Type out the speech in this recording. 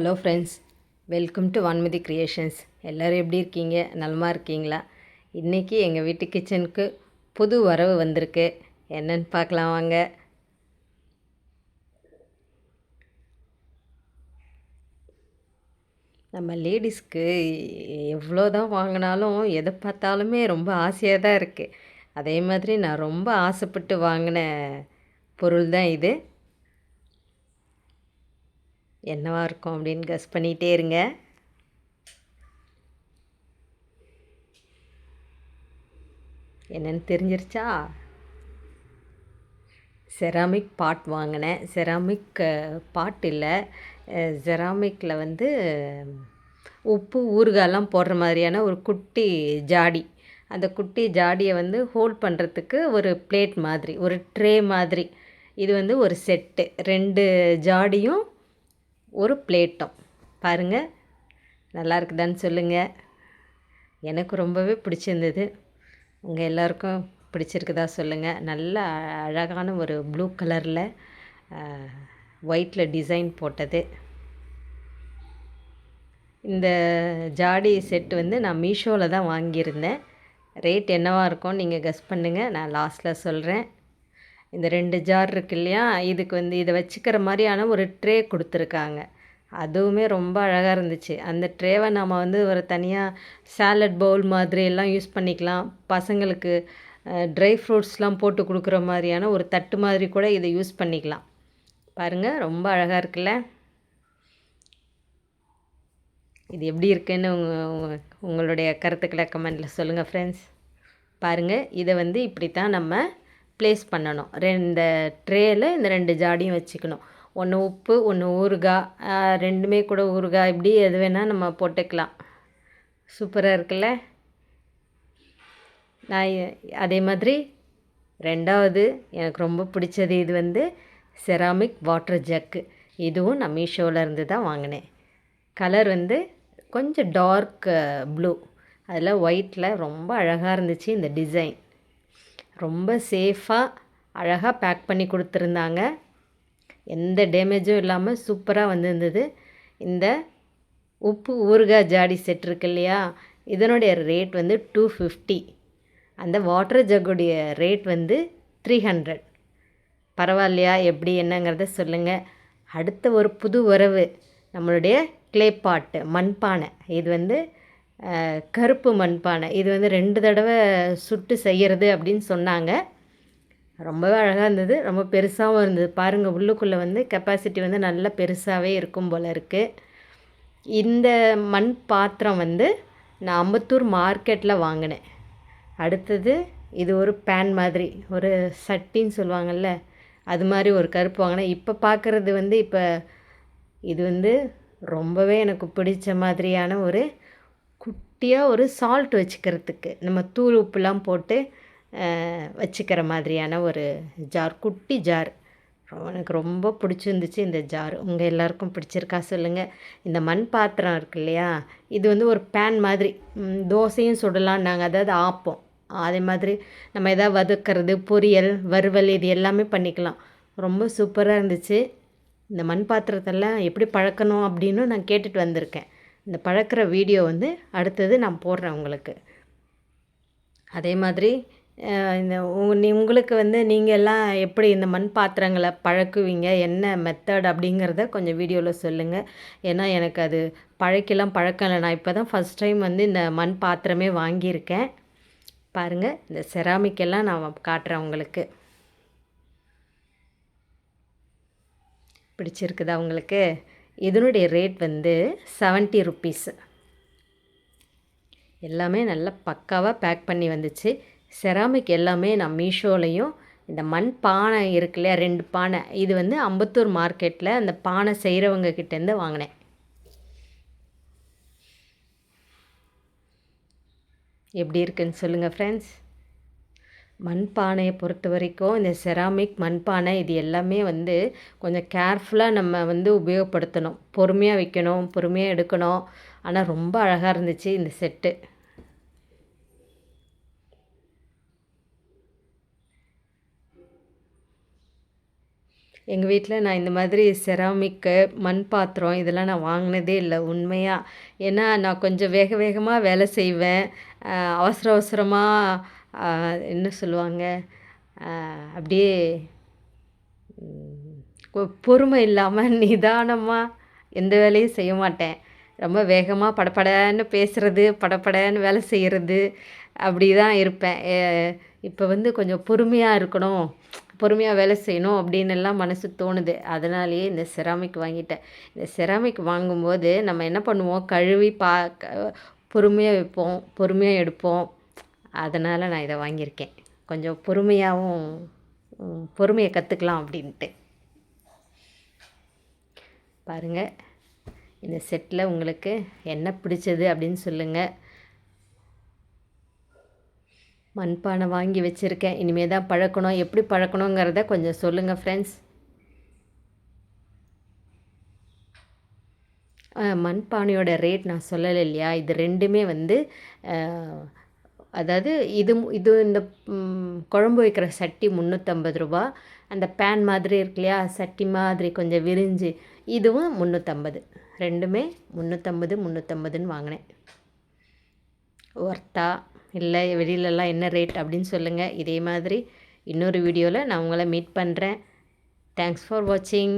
Hello friends, welcome to Vanmathi creations. எல்லோரும் எப்படி இருக்கீங்க? நலமா இருக்கீங்களா? இன்றைக்கி எங்கள் வீட்டு கிச்சனுக்கு புது வரவு வந்திருக்கு. என்னன்னு பார்க்கலாம் வாங்க. நம்ம லேடிஸ்க்கு எவ்வளோ தான் வாங்கினாலும் எதை பார்த்தாலுமே ரொம்ப ஆசையாக தான் இருக்குது. அதே மாதிரி நான் ரொம்ப ஆசைப்பட்டு வாங்கின பொருள் தான் இது. என்னவாக இருக்கும் அப்படின்னு கெஸ் பண்ணிகிட்டே இருங்க. என்னென்னு தெரிஞ்சிருச்சா? செராமிக் பாட் வாங்கினேன். செராமிக் பாட் இல்லை, செராமிக்கில் வந்து உப்பு ஊறுகாயெல்லாம் போடுற மாதிரியான ஒரு குட்டி ஜாடி. அந்த குட்டி ஜாடியை வந்து ஹோல்ட் பண்ணுறதுக்கு ஒரு பிளேட் மாதிரி, ஒரு ட்ரே மாதிரி. இது வந்து ஒரு செட்டு, 2 ஜாடியும் ஒரு பிளேட்டும். பாருங்கள், நல்லா இருக்குதான்னு சொல்லுங்கள். எனக்கு ரொம்பவே பிடிச்சிருந்தது. உங்கள் எல்லாருக்கும் பிடிச்சிருக்குதா சொல்லுங்கள். நல்ல அழகான ஒரு ப்ளூ கலரில் ஒயிட்டில் டிசைன் போட்டது. இந்த ஜாடி செட் வந்து நான் மீஷோவில் தான் வாங்கியிருந்தேன். ரேட் என்னவாக இருக்கும் நீங்கள் கெஸ் பண்ணுங்கள், நான் லாஸ்ட்டில் சொல்கிறேன். இந்த 2 ஜார் இருக்கு இல்லையா, இதுக்கு வந்து இதை வச்சுக்கிற மாதிரியான ஒரு ட்ரே கொடுத்துருக்காங்க. அதுவுமே ரொம்ப அழகாக இருந்துச்சு. அந்த ட்ரேவை நம்ம வந்து ஒரு தனியாக சாலட் பவுல் மாதிரி எல்லாம் யூஸ் பண்ணிக்கலாம். பசங்களுக்கு ட்ரை ஃப்ரூட்ஸ்லாம் போட்டு கொடுக்குற மாதிரியான ஒரு தட்டு மாதிரி கூட இதை யூஸ் பண்ணிக்கலாம். பாருங்கள், ரொம்ப அழகாக இருக்குல்ல? இது எப்படி இருக்குன்னு உங்களுடைய கருத்துக்களை கமெண்டில் சொல்லுங்கள் ஃப்ரெண்ட்ஸ். பாருங்கள், இதை வந்து இப்படி தான் நம்ம ப்ளேஸ் பண்ணணும். இந்த ட்ரேயில் இந்த 2 ஜாடியும் வச்சுக்கணும். ஒன்று உப்பு, ஒன்று ஊறுகாய், ரெண்டுமே கூட ஊறுகாய், இப்படி எது வேணால் நம்ம போட்டுக்கலாம். சூப்பராக இருக்குல்ல? நான் அதே மாதிரி 2வது எனக்கு ரொம்ப பிடிச்சது இது வந்து செராமிக் வாட்டர் ஜக்கு. இதுவும் நான் மீஷோவில் இருந்து தான் வாங்கினேன். கலர் வந்து கொஞ்சம் டார்க் ப்ளூ, அதில் ஒயிட்டில் ரொம்ப அழகாக இருந்துச்சு. இந்த டிசைன் ரொம்ப சேஃபாக அழகாக பேக் பண்ணி கொடுத்துருந்தாங்க. எந்த டேமேஜும் இல்லாமல் சூப்பராக வந்திருந்தது. இந்த உப்பு ஊறுகாய் ஜாடி செட் இருக்கு இல்லையா, இதனுடைய ரேட் வந்து 250. அந்த வாட்டர் ஜக்குடைய ரேட் வந்து 300. பரவாயில்லையா? எப்படி என்னங்கிறத சொல்லுங்கள். அடுத்த ஒரு புது வரவு நம்மளுடைய க்ளே பாட்டு மண்பானை. இது வந்து கருப்பு மண்பானை. இது வந்து 2 தடவை சுட்டு செய்கிறது அப்படின்னு சொன்னாங்க. ரொம்பவே அழகாக இருந்தது, ரொம்ப பெருசாகவும் இருந்தது. பாருங்கள், உள்ளுக்குள்ளே வந்து கெப்பாசிட்டி வந்து நல்லா பெருசாகவே இருக்கும் போல் இருக்குது. இந்த மண் பாத்திரம் வந்து நான் அம்பத்தூர் மார்க்கெட்டில் வாங்கினேன். அடுத்தது இது ஒரு பேன் மாதிரி, ஒரு சட்டின்னு சொல்லுவாங்கள்ல, அது மாதிரி ஒரு கருப்பு வாங்கினேன். இப்போ பார்க்குறது வந்து இது வந்து ரொம்பவே எனக்கு பிடிச்ச மாதிரியான ஒரு குட்டியாக ஒரு சால்ட் வச்சுக்கிறதுக்கு, நம்ம தூள் உப்புலாம் போட்டு வச்சுக்கிற மாதிரியான ஒரு ஜார், குட்டி ஜார். எனக்கு ரொம்ப பிடிச்சிருந்துச்சு இந்த ஜார். உங்கள் எல்லாருக்கும் பிடிச்சிருக்கா சொல்லுங்கள். இந்த மண் பாத்திரம் இருக்கு இல்லையா, இது வந்து ஒரு பேன் மாதிரி, தோசையும் சுடலாம் நாங்கள், அதாவது ஆப்போம். அதே மாதிரி நம்ம எதாவது வதக்கிறது, பொரியல், வறுவல், இது எல்லாமே பண்ணிக்கலாம். ரொம்ப சூப்பராக இருந்துச்சு. இந்த மண் பாத்திரத்தெல்லாம் எப்படி பழக்கணும் அப்படின்னு நான் கேட்டுட்டு வந்திருக்கேன். இந்த பழக்கிற வீடியோ வந்து அடுத்தது நான் போடுறேன் உங்களுக்கு. அதே மாதிரி இந்த உங்களுக்கு வந்து நீங்கள் எல்லாம் எப்படி இந்த மண் பாத்திரங்களை பழக்குவீங்க, என்ன மெத்தட் அப்படிங்கிறத கொஞ்சம் வீடியோவில் சொல்லுங்கள். ஏன்னா எனக்கு அது பழக்கம் இல்லை. நான் இப்போ தான் ஃபஸ்ட் டைம் வந்து இந்த மண் பாத்திரமே வாங்கியிருக்கேன். பாருங்கள், இந்த செராமிக்கெல்லாம் நான் காட்டுறேன் உங்களுக்கு. பிடிச்சிருக்குதா உங்களுக்கு? இதனுடைய ரேட் வந்து 70 ருப்பீஸ். எல்லாமே நல்லா பக்காவாக பேக் பண்ணி வந்துச்சு. செராமிக் எல்லாமே நான் மீஷோலையும், இந்த மண் பானை இருக்கு இல்லையா, 2 பானை, இது வந்து அம்பத்தூர் மார்க்கெட்டில் அந்த பானை செய்கிறவங்க கிட்டேருந்து வாங்கினேன். எப்படி இருக்குன்னு சொல்லுங்கள் ஃப்ரெண்ட்ஸ். மண்பானையை பொறுத்த வரைக்கும் இந்த செராமிக் மண்பானை இது எல்லாமே வந்து கொஞ்சம் கேர்ஃபுல்லாக நம்ம வந்து உபயோகப்படுத்தணும். பொறுமையாக வைக்கணும், பொறுமையாக எடுக்கணும். ஆனால் ரொம்ப அழகாக இருந்துச்சு இந்த செட்டு. எங்கள் வீட்டில் நான் இந்த மாதிரி செராமிக்கு மண் பாத்திரம் இதெல்லாம் நான் வாங்கினதே இல்லை உண்மையாக. ஏன்னா நான் கொஞ்சம் வேக வேகமாக வேலை செய்வேன். அவசர அவசரமாக என்ன சொல்லுவாங்க, அப்படியே பொறுமை இல்லாமல் நிதானமாக எந்த வேலையும் செய்ய மாட்டேன். ரொம்ப வேகமாக படபடன்னு பேசுகிறது, படபடன்னு வேலை செய்கிறது, அப்படி தான் இருப்பேன். இப்போ வந்து கொஞ்சம் பொறுமையாக இருக்கணும், பொறுமையாக வேலை செய்யணும் அப்படின்னு எல்லாம் மனசு தோணுது. அதனாலேயே இந்த செராமிக் வாங்கிட்டேன். இந்த செராமிக் வாங்கும்போது நம்ம என்ன பண்ணுவோம், கழுவி பொறுமையாக வைப்போம், பொறுமையாக எடுப்போம். அதனால் நான் இதை வாங்கியிருக்கேன். கொஞ்சம் பொறுமையாகவும் பொறுமையை கற்றுக்கலாம் அப்படின்ட்டு. பாருங்கள், இந்த செட்டில் உங்களுக்கு என்ன பிடிச்சது அப்படின்னு சொல்லுங்கள். மண்பானை வாங்கி வச்சுருக்கேன், இனிமேல் தான் பழக்கணும். எப்படி பழக்கணுங்கிறத கொஞ்சம் சொல்லுங்கள் ஃப்ரெண்ட்ஸ். மண்பானையோட ரேட் நான் சொல்லலை இல்லையா, இது ரெண்டுமே வந்து அதாவது இது இந்த குழம்பு வைக்கிற சட்டி 350 ரூபா. அந்த பேன் மாதிரி இருக்கு இல்லையா, சட்டி மாதிரி கொஞ்சம் விரிஞ்சு, இதுவும் 350. ரெண்டுமே 350 வாங்கினேன். ஒர்த்தா இல்லை வெளியிலலாம் என்ன ரேட் அப்படின்னு சொல்லுங்கள். இதே மாதிரி இன்னொரு வீடியோவில் நான் உங்களை மீட் பண்ணுறேன். தேங்க்ஸ் ஃபார் வாட்சிங்.